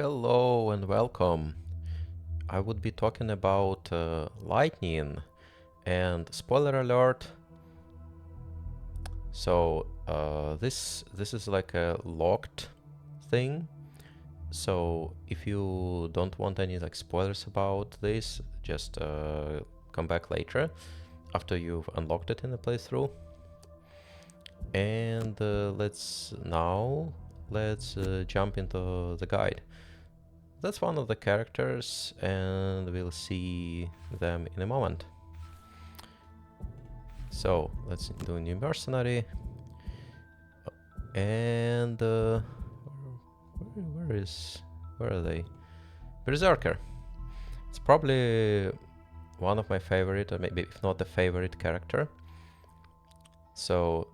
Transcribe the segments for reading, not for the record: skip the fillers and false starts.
Hello and welcome. I would be talking about lightning and spoiler alert. So this is like a locked thing. So if you don't want any like spoilers about this, just come back later after you've unlocked it in the playthrough. And let's jump into the guide. That's one of the characters, and we'll see them in a moment. So let's do a new mercenary. And where are they? Berserker. It's probably one of my favorite, or maybe if not the favorite character. So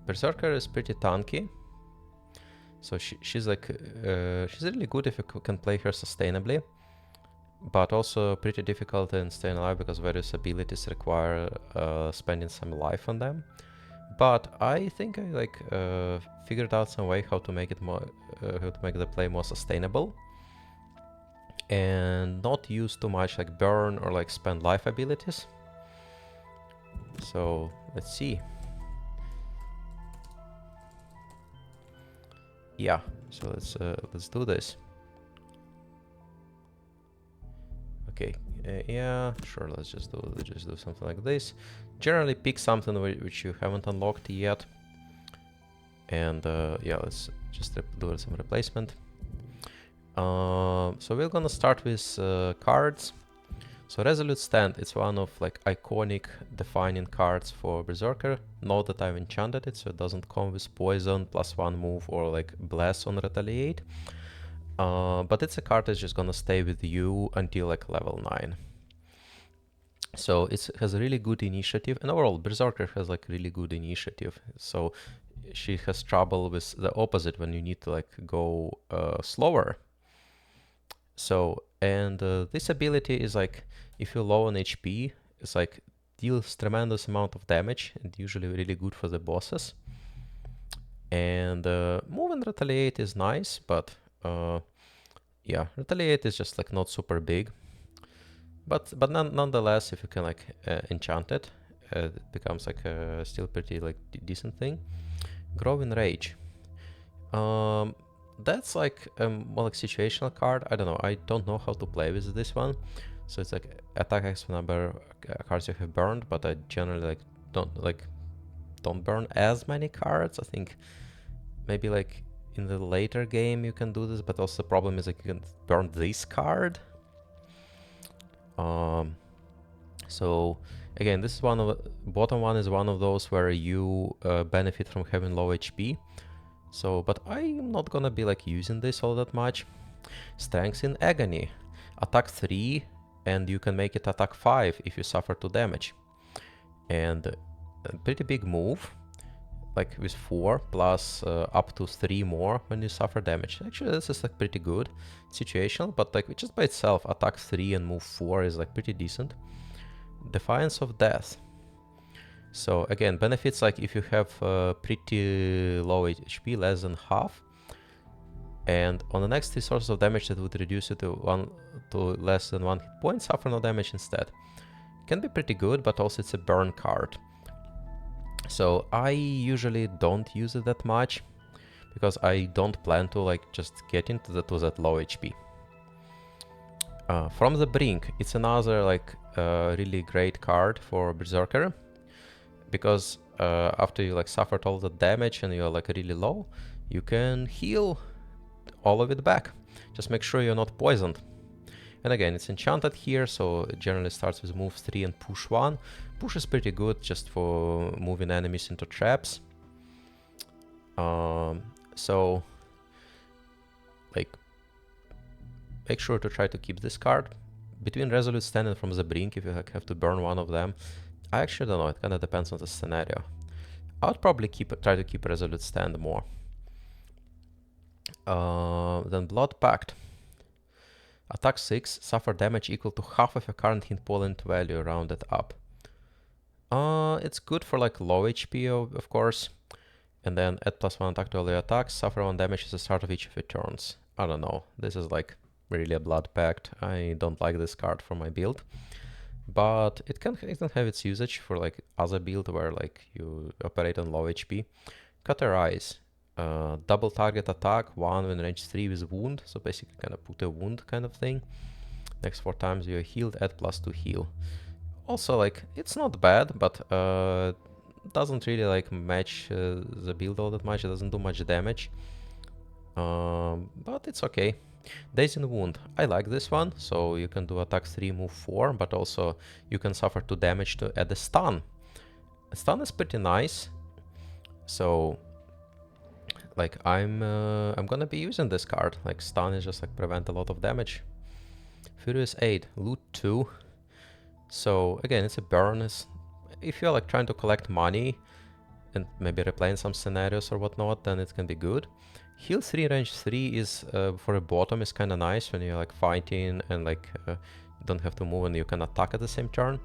Berserker is pretty tanky. So she's really good if you can play her sustainably, but also pretty difficult in staying alive because various abilities require spending some life on them. But I think I figured out some way how to make it more, how to make the play more sustainable, and not use too much like burn or like spend life abilities. So let's see. Yeah, so let's do this. Okay, yeah, sure. Let's just do something like this. Generally, pick something which you haven't unlocked yet, and yeah, let's just do some replacement. So we're gonna start with cards. So Resolute Stand, it's one of like iconic defining cards for Berserker. Note that I've enchanted it, so it doesn't come with poison, +1 move, or like bless on retaliate. But it's a card that's just gonna stay with you until like level 9. So it has a really good initiative, and overall Berserker has like really good initiative. So she has trouble with the opposite when you need to like go slower. So, and this ability is like, if you're low on HP, it's like deals tremendous amount of damage and usually really good for the bosses. And move and retaliate is nice, but yeah, retaliate is just like not super big. But nonetheless, if you can like enchant it, it becomes like a still pretty like decent thing. Growing Rage. That's like more like situational card. I don't know. I don't know how to play with this one. So it's like attack X number cards you have burned, but I generally don't burn as many cards. I think maybe like in the later game you can do this, but also the problem is like you can burn this card. So again, this is one of bottom one is one of those where you benefit from having low HP. So, but I'm not gonna be like using this all that much. Strength in Agony. Attack 3 and you can make it attack 5 if you suffer 2 damage. And a pretty big move, like with 4 plus up to 3 more when you suffer damage. Actually, this is like pretty good. Situational, but like just by itself, attack 3 and move 4 is like pretty decent. Defiance of Death. So again, benefits like if you have pretty low HP, less than half, and on the next 3 sources of damage that would reduce it to less than 1 hit point, suffer no damage instead. Can be pretty good, but also it's a burn card. So I usually don't use it that much because I don't plan to like just get into that low HP. From the Brink, it's another like really great card for Berserker, because after you like suffered all the damage and you're like really low, you can heal all of it back. Just make sure you're not poisoned. And again, it's enchanted here, so it generally starts with move 3 and push 1. Push is pretty good just for moving enemies into traps. So like make sure to try to keep this card. Between Resolute Stand and From the Brink, if you like have to burn one of them, I actually don't know, it kind of depends on the scenario. I would probably try to keep Resolute Stand more. Then Blood Pact. Attack 6, suffer damage equal to half of your current hit point value rounded up. It's good for like low HP, of course. And then add +1 attack to all your attacks, suffer 1 damage at the start of each of your turns. I don't know. This is like really a blood pact. I don't like this card for my build. But it can have its usage for like other build where like you operate on low HP. Cauterize. Double target attack, 1 when range 3 with wound. So basically kind of put a wound kind of thing. Next 4 times you're healed, add +2 heal. Also like, it's not bad, but doesn't really like match the build all that much. It doesn't do much damage. But it's okay. Daze in Wound. I like this one, so you can do attack 3, move 4, but also you can suffer 2 damage to add a stun. A stun is pretty nice, so like I'm gonna be using this card. Like stun is just like prevent a lot of damage. Furious 8, loot 2. So again, it's a burn. If you're like trying to collect money and maybe replaying some scenarios or whatnot, then it can be good. Heal 3, range 3 is for a bottom is kind of nice when you're like fighting and like don't have to move and you can attack at the same turn.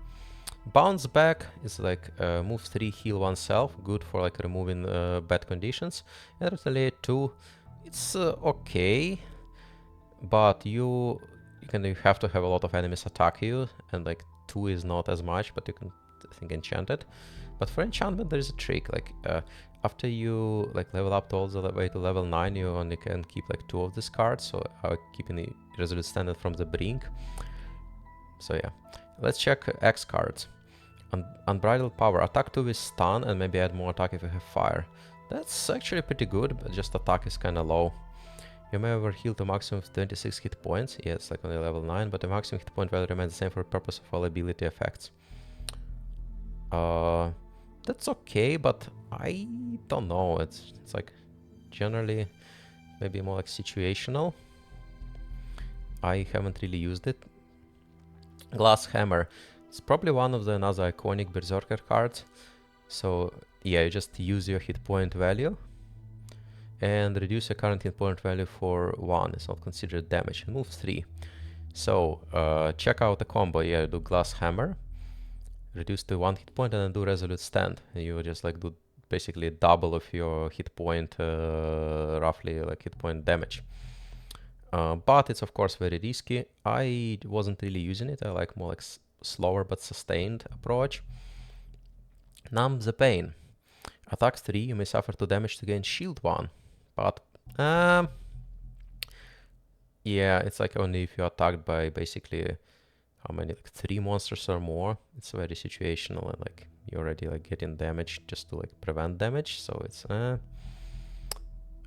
Bounce back is like move 3, heal oneself, good for like removing bad conditions. And retaliate 2, it's okay, but you have to have a lot of enemies attack you, and like 2 is not as much, but you can I think enchant it. But for enchantment there is a trick, like after you like level up all the way to level 9, you only can keep like 2 of these cards, so I'm keeping the Resolute Standard from the brink. So yeah, let's check X cards. Unbridled Power, attack 2 with stun and maybe add more attack if you have fire. That's actually pretty good, but just attack is kind of low. You may ever heal to maximum of 26 hit points, yes, like only level 9, but the maximum hit point value remains the same for the purpose of all ability effects. That's okay, but I don't know, it's like generally maybe more like situational. I haven't really used it. Glass Hammer, it's probably one of the another iconic Berserker cards. So yeah, you just use your hit point value and reduce your current hit point value for 1, it's not considered damage, and move 3. So check out the combo. Yeah, do Glass Hammer, reduce to 1 hit point, and then do Resolute Stand. You just like do basically double of your hit point, roughly like hit point damage. But it's of course very risky. I wasn't really using it. I like more like slower but sustained approach. Numb the Pain. Attack 3, you may suffer 2 damage to gain shield 1. But yeah, it's like only if you're attacked by basically how many, like 3 monsters or more. It's very situational and like you're already like getting damage just to like prevent damage. So it's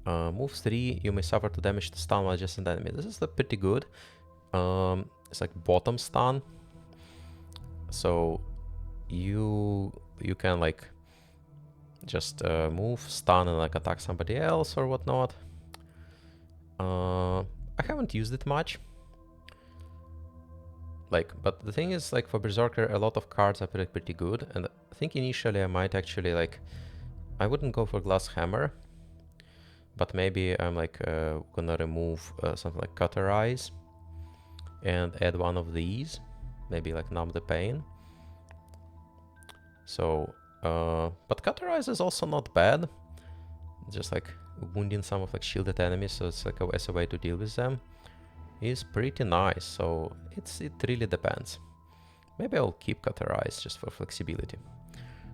move 3, you may suffer 2 damage to stun while adjacent enemy. This is like pretty good. It's like bottom stun. So you can like just move, stun, and like attack somebody else or whatnot. I haven't used it much. Like, but the thing is, like for Berserker, a lot of cards are pretty good, and I think initially I might actually like, I wouldn't go for Glass Hammer, but maybe I'm like gonna remove something like Cauterize and add one of these, maybe like Numb the Pain. So, but Cauterize is also not bad, just like wounding some of like shielded enemies, so it's like as a way to deal with them. Is pretty nice, so it really depends. Maybe I'll keep Cauterize just for flexibility.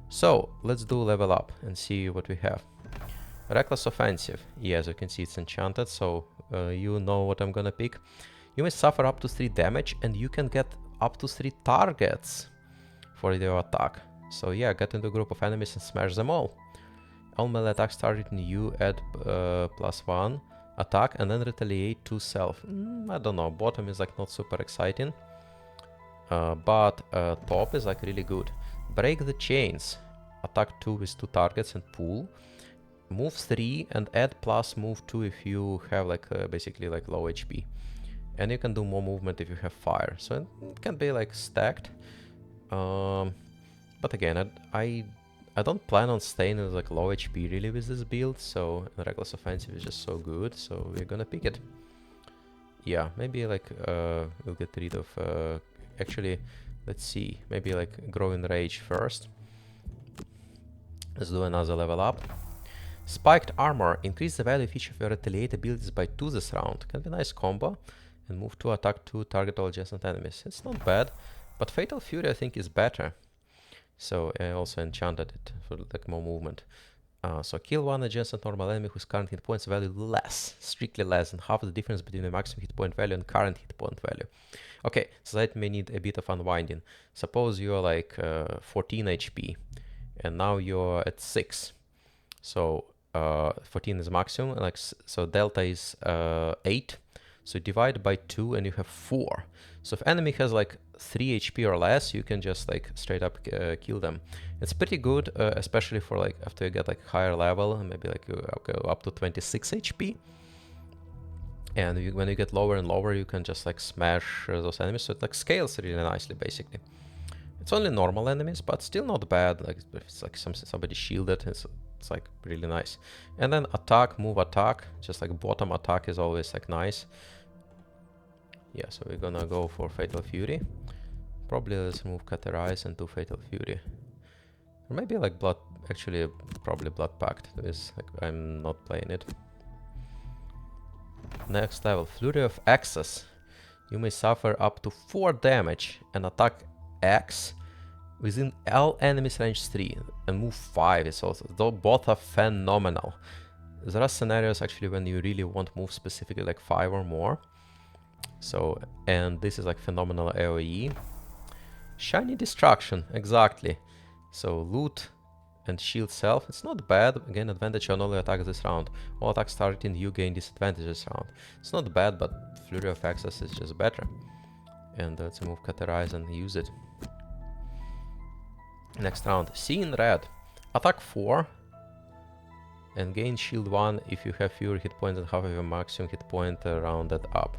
So let's do level up and see what we have. Reckless Offensive. Yeah, as you can see, it's enchanted, so you know what I'm gonna pick. You may suffer up to 3 damage, and you can get up to 3 targets for your attack. So yeah, get into a group of enemies and smash them all. All melee attacks targeting you add +1 attack and then retaliate to self. I don't know, bottom is like not super exciting, but top is like really good. Break the Chains. Attack 2 with 2 targets and pull. Move 3 and add plus move 2 if you have like basically like low HP. And you can do more movement if you have fire. So it can be like stacked. But again, I don't plan on staying with like low HP really with this build, so Reckless Offensive is just so good, so we're gonna pick it. Yeah, maybe like we'll get rid of actually, let's see, maybe like Growing Rage first. Let's do another level up. Spiked armor. Increase the value of each of your retaliate abilities by 2 this round. Can be a nice combo. And move to attack to target all adjacent enemies. It's not bad, but Fatal Fury I think is better. So I also enchanted it for like more movement. So kill one adjacent normal enemy whose current hit points value less, strictly less than half the difference between the maximum hit point value and current hit point value. Okay, so that may need a bit of unwinding. Suppose you're like 14 HP and now you're at 6. So 14 is maximum, like so delta is 8. So divide by 2 and you have 4. So if enemy has like 3 HP or less, you can just like straight up kill them. It's pretty good, especially for like after you get like higher level, maybe like you go up to 26 HP. And when you get lower and lower, you can just like smash those enemies. So it like scales really nicely, basically. It's only normal enemies, but still not bad. Like if it's like somebody shielded, it's like really nice. And then attack, move, attack. Just like bottom attack is always like nice. Yeah, so we're gonna go for Fatal Fury. Probably let's move Caterize and do Fatal Fury. Or maybe like Blood, actually probably Blood Pact. Is like I'm not playing it. Next level, Flurry of Axes. You may suffer up to 4 damage and attack X within all enemies range 3 and move 5 is also, though both are phenomenal. There are scenarios actually when you really want move specifically like 5 or more. So, and this is like phenomenal AoE. Shiny Destruction, exactly. So loot and shield self, it's not bad. Again, advantage on all attacks this round. All attacks targeting you gain disadvantage this round. It's not bad, but Flurry of Access is just better. And let's move Caterize and use it. Next round, Seeing Red. Attack 4 and gain shield 1 if you have fewer hit points than half of your maximum hit point rounded up.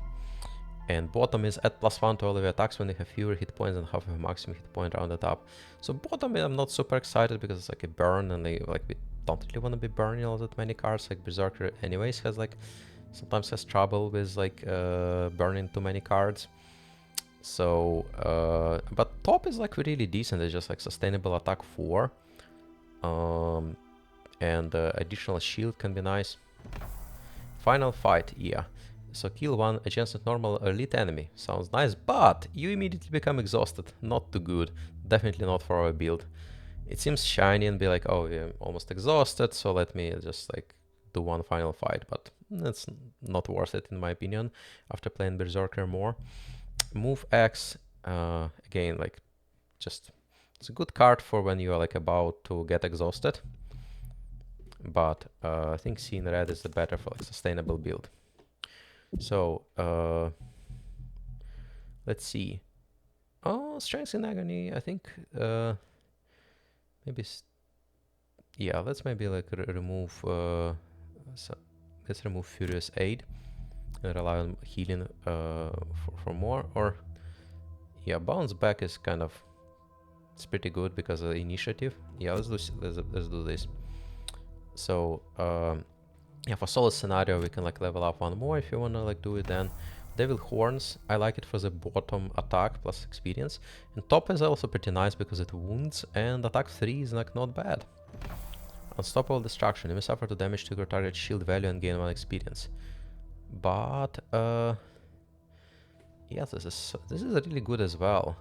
And bottom is add +1 to all of your attacks when you have fewer hit points than half of your maximum hit point rounded up. So bottom I'm not super excited because it's like a burn and we don't really want to be burning all that many cards. Like Berserker anyways has like sometimes has trouble with like burning too many cards. So but top is like really decent. It's just like sustainable attack 4 and additional shield can be nice. Final fight, yeah. So kill one adjacent normal elite enemy. Sounds nice, but you immediately become exhausted. Not too good. Definitely not for our build. It seems shiny and be like, oh, yeah, I'm almost exhausted, so let me just like do one final fight. But it's not worth it in my opinion after playing Berserker more. Move X, again, like just it's a good card for when you are like about to get exhausted. But I think Seeing Red is the better for like sustainable build. So let's see. Oh, Strength in Agony. I think maybe yeah. Let's maybe like remove. So let's remove Furious Aid and rely on healing for more. Or yeah, Bounce Back is kind of it's pretty good because of the initiative. Yeah, let's do this. So yeah, for solo scenario we can like level up one more if you wanna like do it then. Devil Horns, I like it for the bottom attack plus experience. And top is also pretty nice because it wounds and attack 3 is like not bad. Unstoppable Destruction, you may suffer 2 damage to your target shield value and gain 1 experience. But yes, this is really good as well.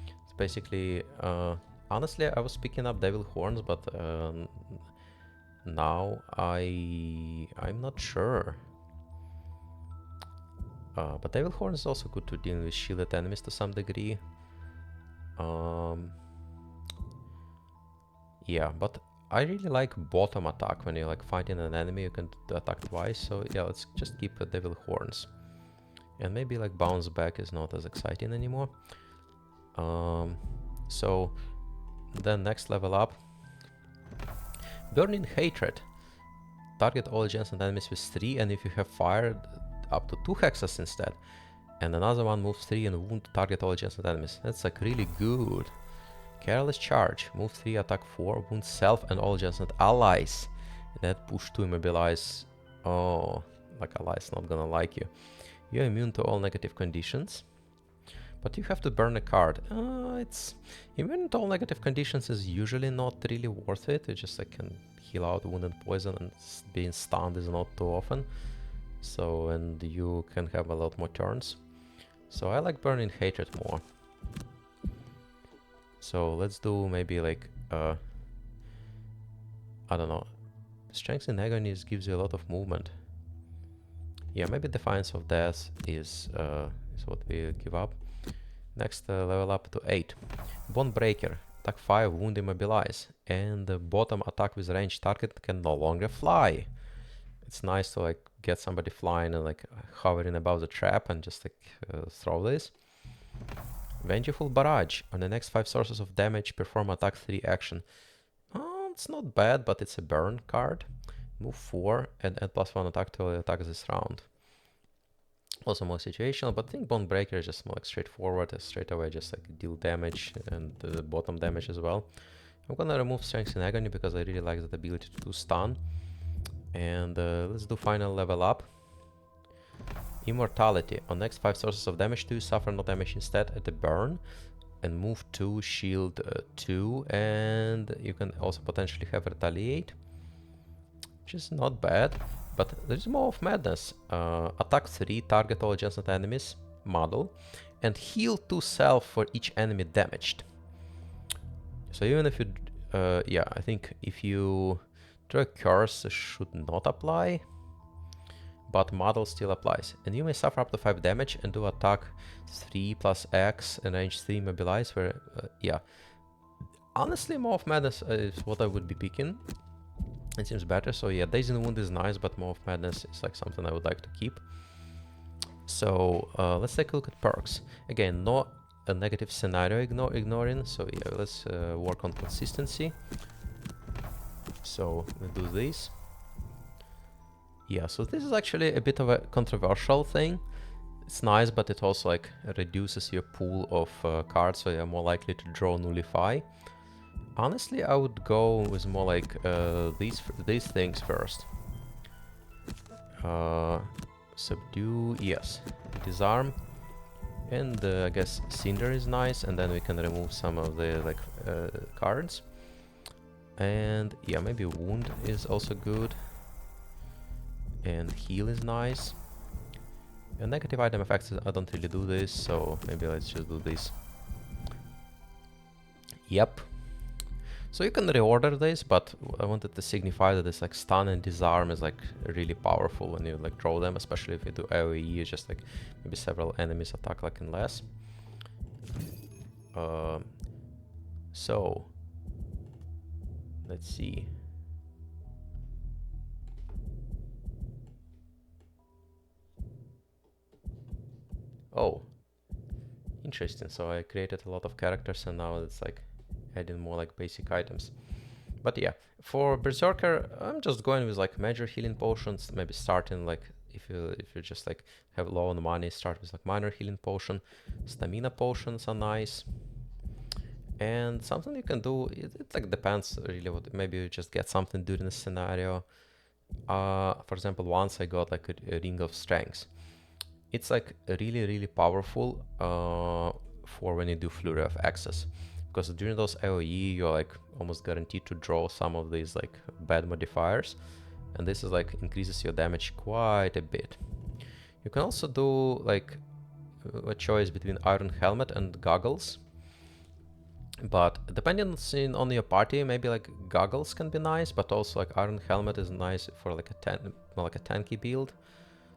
It's basically honestly I was picking up Devil Horns, but now I'm not sure. But Devil Horn is also good to deal with shielded enemies to some degree. Yeah, but I really like bottom attack. When you're like fighting an enemy, you can attack twice. So yeah, let's just keep Devil Horns. And maybe like Bounce Back is not as exciting anymore. So then next level up. Burning Hatred. Target all adjacent enemies with 3, and if you have fired up to 2 hexes instead. And another one moves 3 and wound target all adjacent enemies. That's like really good. Careless Charge. Move 3, attack 4, wound self and all adjacent allies. And that push 2 immobilize. Oh, like allies not gonna like you. You're immune to all negative conditions. but you have to burn a card. It's even in all negative conditions is usually not really worth it. You just like can heal out wound and poison, and being stunned is not too often. So, and you can have a lot more turns. So I like burning hatred more. So let's do maybe like I don't know. Strength in Agony gives you a lot of movement. Yeah, maybe Defiance of Death is what we give up. Next, level up to 8. Bone Breaker. Attack 5, wound immobilize. And the bottom attack with ranged target can no longer fly. It's nice to like get somebody flying and like hovering above the trap and just like throw this. Vengeful Barrage. On the next 5 sources of damage, perform attack 3 action. Oh, it's not bad, but it's a burn card. Move 4 and add +1 attack to all attacks this round. Also more situational, but I think Bone Breaker is just more like straightforward, straight away just like deal damage and bottom damage as well. I'm gonna remove Strength in Agony because I really like that ability to do stun. And let's do final level up. Immortality. On next 5 sources of damage, 2 suffer no damage instead at the burn. And move 2, shield 2, and you can also potentially have Retaliate, which is not bad. But there's more of Madness. Attack 3, target all adjacent enemies, model, and heal 2 self for each enemy damaged. So even if you, yeah, I think if you draw a curse, should not apply, but model still applies. And you may suffer up to 5 damage and do attack 3 plus X and range 3 immobilize, where, yeah. Honestly, Maw of Madness is what I would be picking. It seems better, so yeah, Dazing Wound is nice, but Maw of Madness is like something I would like to keep. So let's take a look at perks. Again, no a negative scenario ignoring, so yeah, let's work on consistency. So let's do this. Yeah, so this is actually a bit of a controversial thing. It's nice, but it also like reduces your pool of cards, so you're more likely to draw Nullify. Honestly, I would go with more like these things first. Subdue, yes. Disarm, and I guess Cinder is nice, and then we can remove some of the like cards. And yeah, maybe Wound is also good. And Heal is nice. And negative item effects, I don't really do this, so maybe let's just do this. Yep. So you can reorder this, but I wanted to signify that this like stun and disarm is like really powerful when you like draw them, especially if you do AoE, just like maybe several enemies attack like in less. So let's see. Oh, interesting. So I created a lot of characters and now it's like adding more like basic items. But yeah, for Berserker, I'm just going with like major healing potions, maybe starting like if you just like have low on money, start with like minor healing potion. Stamina potions are nice. And something you can do, it like depends really what, maybe you just get something during the scenario. For example, once I got like a Ring of Strength. It's like really powerful for when you do Flurry of Access. Because during those AoE, you're like almost guaranteed to draw some of these like bad modifiers. And this is like increases your damage quite a bit. You can also do like a choice between Iron Helmet and Goggles. But depending on your party, maybe like Goggles can be nice, but also like Iron Helmet is nice for like a tanky build.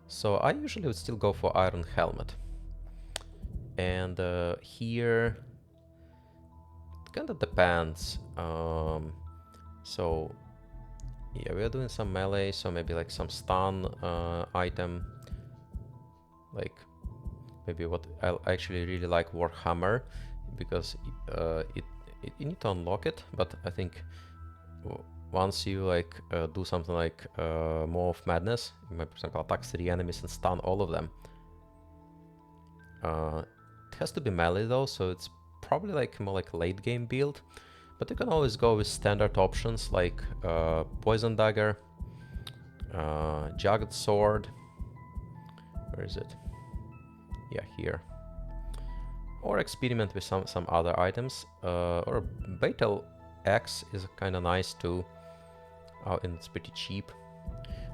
So I usually would still go for Iron Helmet. And here it kind of depends. So yeah, we are doing some melee, so maybe like some stun item. Like maybe what I actually really like Warhammer, because you need to unlock it, but I think once you like do something like Maw of Madness, you might, for example, attack 3 enemies and stun all of them. It has to be melee though, so it's probably like more like late game build. But you can always go with standard options like Poison Dagger, Jagged Sword. Where is it? Yeah, here. or experiment with some other items. Or Beetle X is kind of nice too, and it's pretty cheap.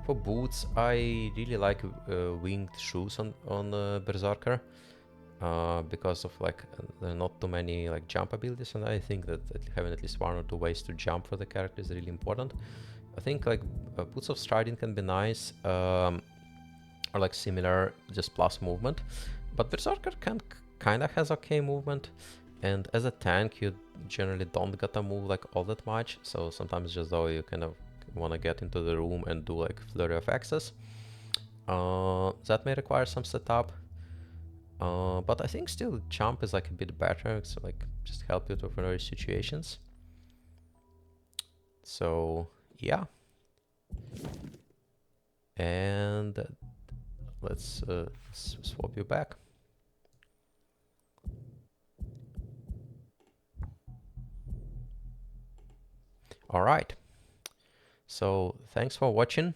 For boots, I really like winged shoes on Berserker. Because of like there are not too many like jump abilities, and I think that having at least one or two ways to jump for the character is really important. I think like boots of striding can be nice, or like similar, just plus movement. But Berserker kinda has okay movement, and as a tank you generally don't gotta move like all that much. So sometimes just though you kind of want to get into the room and do like flurry of axes. That may require some setup. But I think still jump is like a bit better, so like just help you to various situations. So yeah, and let's swap you back. All right. So thanks for watching.